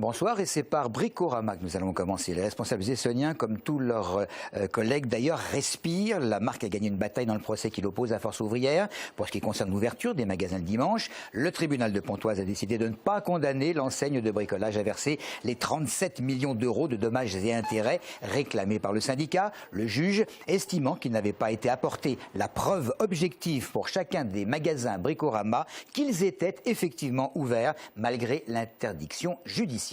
Bonsoir, et c'est par Bricorama que nous allons commencer. Les responsables essonniens, comme tous leurs collègues d'ailleurs, respirent. La marque a gagné une bataille dans le procès qui l'oppose à Force ouvrière. Pour ce qui concerne l'ouverture des magasins le dimanche, le tribunal de Pontoise a décidé de ne pas condamner l'enseigne de bricolage à verser les 37 millions d'euros de dommages et intérêts réclamés par le syndicat. Le juge, estimant qu'il n'avait pas été apporté la preuve objective pour chacun des magasins Bricorama qu'ils étaient effectivement ouverts malgré l'interdiction judiciaire.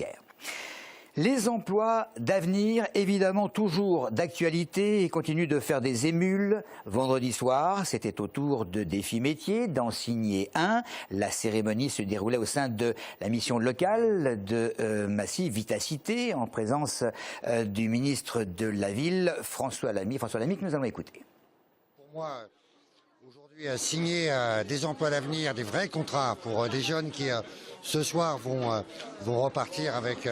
Les emplois d'avenir, évidemment toujours d'actualité, et continuent de faire des émules. Vendredi soir, c'était au tour de Défi Métier d'en signer un. La cérémonie se déroulait au sein de la mission locale de Massy, Vitacité, en présence du ministre de la Ville, François Lamy, que nous allons écouter. Pour moi, aujourd'hui, signer des emplois d'avenir, des vrais contrats pour des jeunes qui, ce soir, vont repartir avec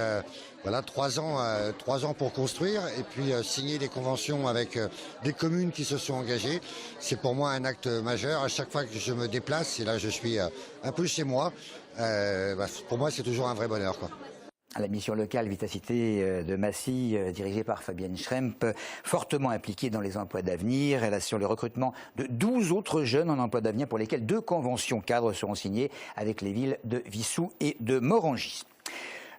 voilà, 3 ans pour construire, et puis signer des conventions avec des communes qui se sont engagées. C'est pour moi un acte majeur. À chaque fois que je me déplace, et là je suis un peu chez moi, pour moi c'est toujours un vrai bonheur, quoi. La mission locale Vitacité de Massy, dirigée par Fabienne Schremp, fortement impliquée dans les emplois d'avenir. Elle assure le recrutement de 12 autres jeunes en emploi d'avenir pour lesquels 2 conventions cadres seront signées avec les villes de Wissous et de Morangis.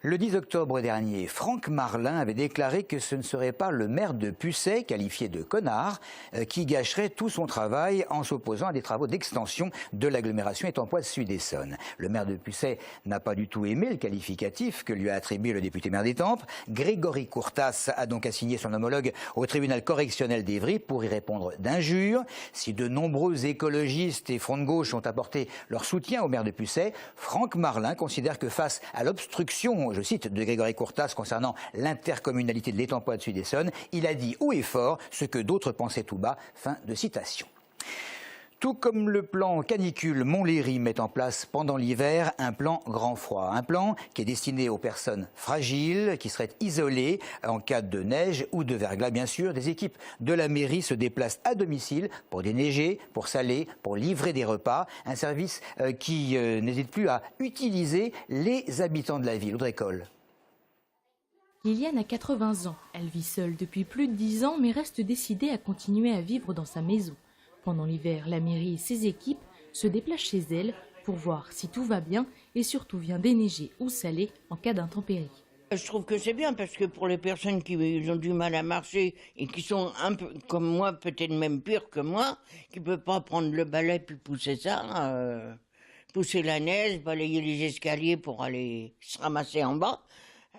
Le 10 octobre dernier, Franck Marlin avait déclaré que ce ne serait pas le maire de Pucet, qualifié de connard, qui gâcherait tout son travail en s'opposant à des travaux d'extension de l'agglomération Étampes Sud-Essonne. Le maire de Pucet n'a pas du tout aimé le qualificatif que lui a attribué le député maire d'Étampes. Grégory Courtas a donc assigné son homologue au tribunal correctionnel d'Évry pour y répondre d'injures. Si de nombreux écologistes et fronts de gauche ont apporté leur soutien au maire de Pucet, Franck Marlin considère que face à l'obstruction, je cite, de Grégory Courtas concernant l'intercommunalité de l'Étampes Sud-Essonne, il a dit haut et fort ce que d'autres pensaient tout bas. Fin de citation. Tout comme le plan canicule, Montlhéry met en place pendant l'hiver un plan grand froid. Un plan qui est destiné aux personnes fragiles, qui seraient isolées en cas de neige ou de verglas, bien sûr. Des équipes de la mairie se déplacent à domicile pour déneiger, pour saler, pour livrer des repas. Un service qui n'hésite plus à utiliser les habitants de la ville. Audrey Coll. Liliane a 80 ans. Elle vit seule depuis plus de 10 ans, mais reste décidée à continuer à vivre dans sa maison. Pendant l'hiver, la mairie et ses équipes se déplacent chez elle pour voir si tout va bien et surtout vient déneiger ou saler en cas d'intempérie. Je trouve que c'est bien parce que pour les personnes qui ont du mal à marcher et qui sont un peu comme moi, peut-être même pire que moi, qui ne peuvent pas prendre le balai puis pousser ça, pousser la neige, balayer les escaliers pour aller se ramasser en bas.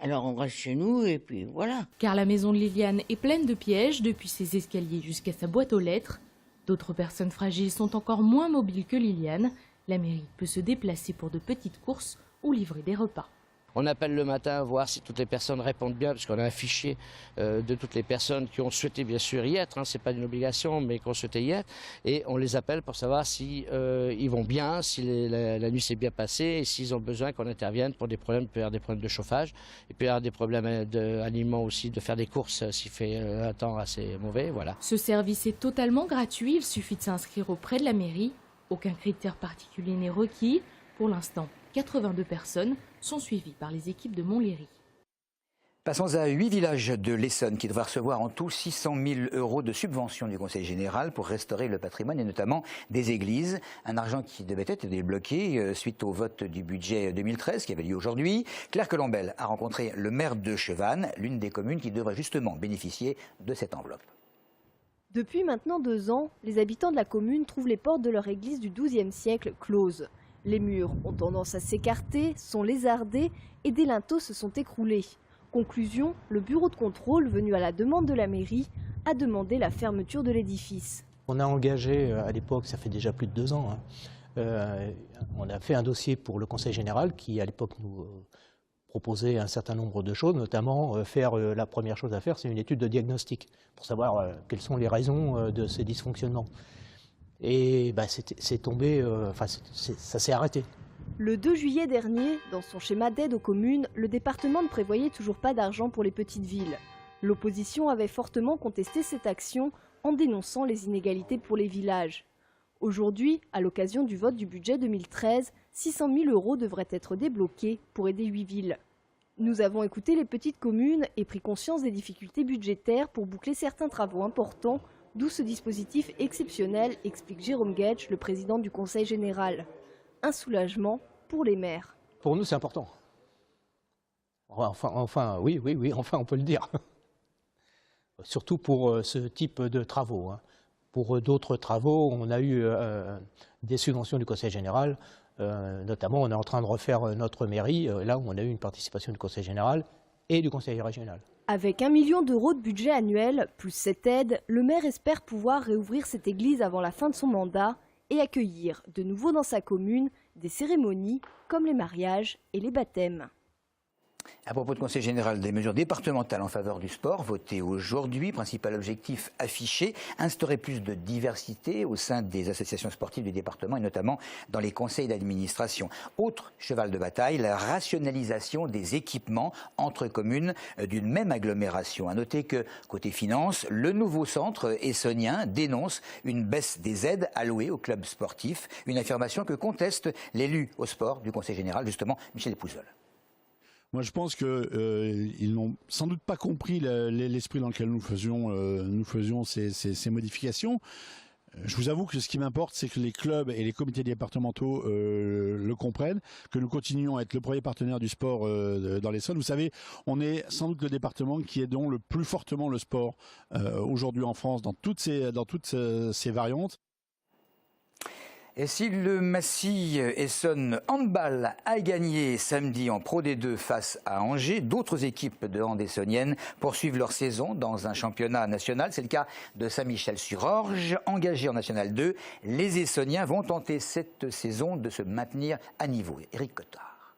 Alors on reste chez nous et puis voilà. Car la maison de Liliane est pleine de pièges, depuis ses escaliers jusqu'à sa boîte aux lettres. D'autres personnes fragiles sont encore moins mobiles que Liliane. La mairie peut se déplacer pour de petites courses ou livrer des repas. On appelle le matin voir si toutes les personnes répondent bien, parce qu'on a un fichier de toutes les personnes qui ont souhaité bien sûr y être, ce n'est pas une obligation, mais qui ont souhaité y être, et on les appelle pour savoir si ils vont bien, si la nuit s'est bien passée, et s'ils ont besoin qu'on intervienne pour des problèmes, il peut y avoir des problèmes de chauffage, il peut y avoir des problèmes d'aliments aussi, de faire des courses s'il fait un temps assez mauvais, voilà. Ce service est totalement gratuit, il suffit de s'inscrire auprès de la mairie. Aucun critère particulier n'est requis. Pour l'instant, 82 personnes sont suivies par les équipes de Montlhéry. Passons à 8 villages de l'Essonne qui devraient recevoir en tout 600 000 € de subventions du Conseil général pour restaurer le patrimoine et notamment des églises. Un argent qui devait être débloqué suite au vote du budget 2013 qui avait lieu aujourd'hui. Claire Colombel a rencontré le maire de Chevannes, l'une des communes qui devrait justement bénéficier de cette enveloppe. Depuis maintenant 2 ans, les habitants de la commune trouvent les portes de leur église du XIIe siècle closes. Les murs ont tendance à s'écarter, sont lézardés et des linteaux se sont écroulés. Conclusion, le bureau de contrôle, venu à la demande de la mairie, a demandé la fermeture de l'édifice. On a engagé à l'époque, ça fait déjà plus de 2 ans, on a fait un dossier pour le Conseil général qui à l'époque nous proposait un certain nombre de choses, notamment la première chose à faire, c'est une étude de diagnostic pour savoir quelles sont les raisons de ces dysfonctionnements. Et c'est tombé, ça s'est arrêté. Le 2 juillet dernier, dans son schéma d'aide aux communes, le département ne prévoyait toujours pas d'argent pour les petites villes. L'opposition avait fortement contesté cette action en dénonçant les inégalités pour les villages. Aujourd'hui, à l'occasion du vote du budget 2013, 600 000 € devraient être débloqués pour aider 8 villes. Nous avons écouté les petites communes et pris conscience des difficultés budgétaires pour boucler certains travaux importants, d'où ce dispositif exceptionnel, explique Jérôme Guetsch, le président du Conseil général. Un soulagement pour les maires. Pour nous, c'est important. Enfin, oui, enfin, on peut le dire. Surtout pour ce type de travaux. Pour d'autres travaux, on a eu des subventions du Conseil général. Notamment, on est en train de refaire notre mairie, là où on a eu une participation du Conseil général et du Conseil régional. Avec 1 million d'euros de budget annuel, plus cette aide, le maire espère pouvoir réouvrir cette église avant la fin de son mandat et accueillir de nouveau dans sa commune des cérémonies comme les mariages et les baptêmes. À propos de Conseil général, des mesures départementales en faveur du sport votées aujourd'hui. Principal objectif affiché, instaurer plus de diversité au sein des associations sportives du département et notamment dans les conseils d'administration. Autre cheval de bataille, la rationalisation des équipements entre communes d'une même agglomération. À noter que, côté finances, le nouveau centre essonien dénonce une baisse des aides allouées aux clubs sportifs. Une affirmation que conteste l'élu au sport du Conseil général, justement, Michel Pouzol. Moi, je pense qu'ils n'ont sans doute pas compris l'esprit dans lequel nous faisions ces modifications. Je vous avoue que ce qui m'importe, c'est que les clubs et les comités départementaux le comprennent, que nous continuons à être le premier partenaire du sport dans l'Essonne. Vous savez, on est sans doute le département qui aidons le plus fortement le sport aujourd'hui en France dans toutes ces variantes. Et si le Massy Essonne Handball a gagné samedi en Pro D2 face à Angers, d'autres équipes de hand essonniennes poursuivent leur saison dans un championnat national. C'est le cas de Saint-Michel-sur-Orge, engagé en National 2. Les Essonniens vont tenter cette saison de se maintenir à niveau. Éric Cottard.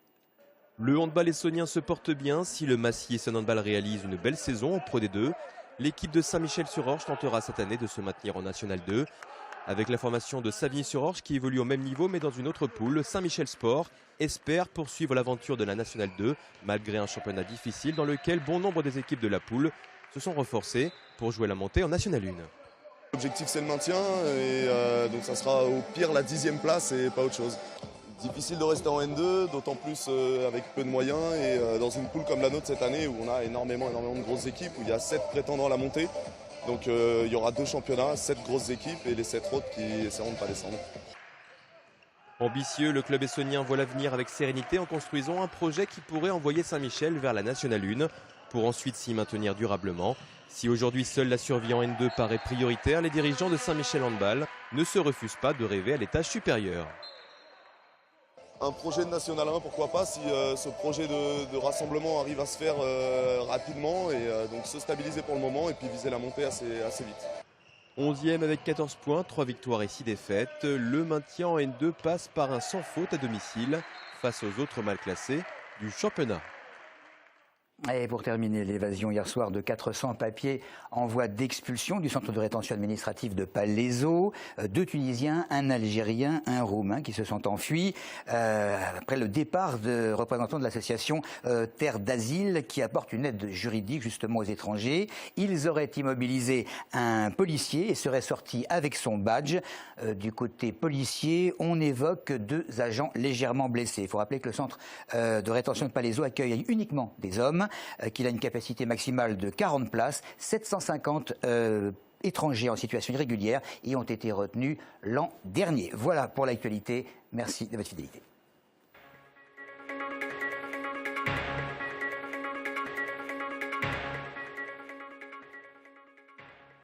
Le handball essonnien se porte bien. Si le Massy Essonne Handball réalise une belle saison en Pro D2, l'équipe de Saint-Michel-sur-Orge tentera cette année de se maintenir en National 2. Avec la formation de Savigny-sur-Orge qui évolue au même niveau mais dans une autre poule, Saint-Michel Sport espère poursuivre l'aventure de la Nationale 2 malgré un championnat difficile dans lequel bon nombre des équipes de la poule se sont renforcées pour jouer la montée en Nationale 1. L'objectif c'est le maintien et donc ça sera au pire la 10e place et pas autre chose. Difficile de rester en N2, d'autant plus avec peu de moyens et dans une poule comme la nôtre cette année où on a énormément de grosses équipes, où il y a 7 prétendants à la montée. Donc il y aura 2 championnats, 7 grosses équipes et les 7 autres qui essaieront de ne pas descendre. Ambitieux, le club essonnien voit l'avenir avec sérénité en construisant un projet qui pourrait envoyer Saint-Michel vers la Nationale 1 pour ensuite s'y maintenir durablement. Si aujourd'hui seule la survie en N2 paraît prioritaire, les dirigeants de Saint-Michel Handball ne se refusent pas de rêver à l'étage supérieur. Un projet de National 1, pourquoi pas, si ce projet de rassemblement arrive à se faire rapidement et donc se stabiliser pour le moment et puis viser la montée assez vite. 11e avec 14 points, 3 victoires et 6 défaites. Le maintien en N2 passe par un sans faute à domicile face aux autres mal classés du championnat. Et pour terminer, l'évasion hier soir de 400 papiers en voie d'expulsion du centre de rétention administrative de Palaiseau. 2 Tunisiens, un Algérien, un Roumain qui se sont enfuis après le départ de représentants de l'association Terre d'Asile qui apporte une aide juridique justement aux étrangers. Ils auraient immobilisé un policier et seraient sortis avec son badge. Du côté policier, on évoque 2 agents légèrement blessés. Il faut rappeler que le centre de rétention de Palaiseau accueille uniquement des hommes, qu'il a une capacité maximale de 40 places, 750 étrangers en situation irrégulière y ont été retenus l'an dernier. Voilà pour l'actualité. Merci de votre fidélité.